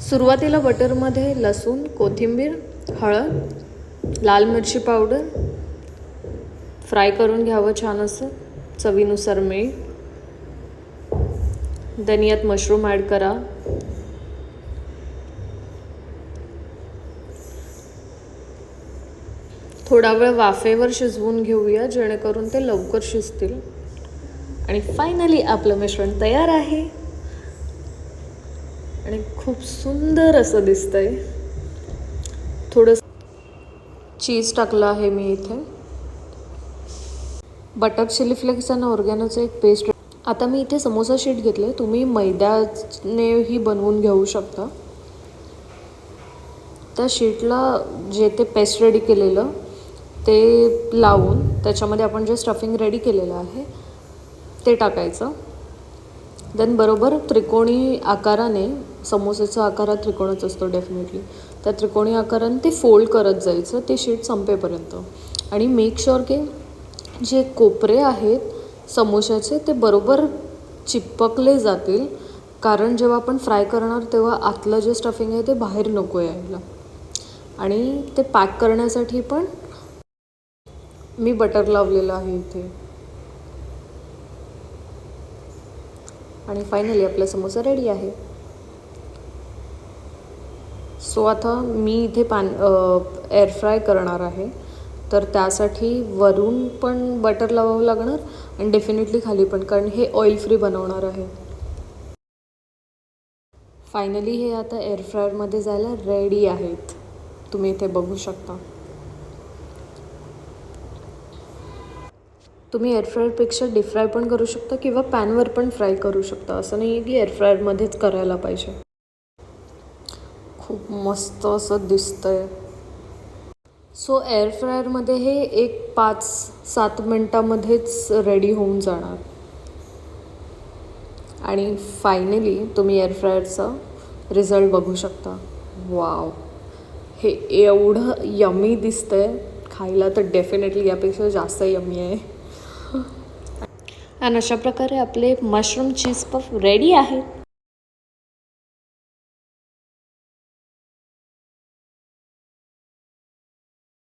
सुरुवातीला बटरमध्ये लसूण, कोथिंबीर, हळद, लाल मिरची पावडर फ्राय करून घ्यावं छान असं. चवीनुसार मीठ. धनियात मशरूम ॲड करा. थोडा वेळ वाफेवर शिजवून घेऊया जेणेकरून ते लवकर शिजतील. आणि फायनली आपलं मिश्रण तयार आहे आणि खूप सुंदर असं दिसतंय. थोडं चीज टाकलं आहे मी इथे. बटर चिली फ्लेक्स आणि ऑर्गॅनोचं एक पेस्ट. आता मी इथे समोसा शीट घेतलं. तुम्ही मैद्यानेही बनवून घेऊ शकता. त्या शीटला जे ते पेस्ट रेडी केलेलं ते लावून त्याच्यामध्ये आपण जे स्टफिंग रेडी केलेलं आहे ते टाकायचं. देन बरोबर त्रिकोणी आकाराने, समोसेचा आकार हा त्रिकोणच असतो डेफिनेटली, त्या त्रिकोणी आकाराने ते फोल्ड करत जायचं ते शीट संपेपर्यंत. आणि मेक शुअर की जे कोपरे आहेत समोशाचे ते बरोबर चिपकले जातील, कारण जेव्हा आपण फ्राय करणार तेव्हा आतलं जे स्टफिंग आहे ते बाहेर नको यायला. आणि ते पॅक करण्यासाठी पण मी बटर लावलेलं आहे इथे. आणि फायनली आपला समोसा रेडी आहे. सो आता मी इथे एअर फ्राय करणार आहे, तर त्यासाठी वरून पण बटर लावावं लागणार आणि डेफिनेटली खाली पण, कारण हे ऑइल फ्री बनवणार आहे. फायनली हे आता एअर फ्रायरमध्ये जायला रेडी आहेत. तुम्ही इथे बघू शकता. तुम्ही एअर फ्रायरपेक्षा डीप फ्राय पण करू शकता किंवा पॅनवर पण फ्राय करू शकता. असं नाही आहे की एअर फ्रायरमध्येच करायला पाहिजे. खूप मस्त असं दिसतंय. सो एअर फ्रायरमध्ये हे एक 5-7 मिनटामध्येच रेडी होऊन जाणार. आणि फायनली तुम्ही एअर फ्रायरचा रिझल्ट बघू शकता. वाव, हे एवढं यमी दिसतंय. खायला तर डेफिनेटली यापेक्षा जास्त यमी आहे. आणि अशा प्रकारे आपले मशरूम चीज पफ रेडी आहेत.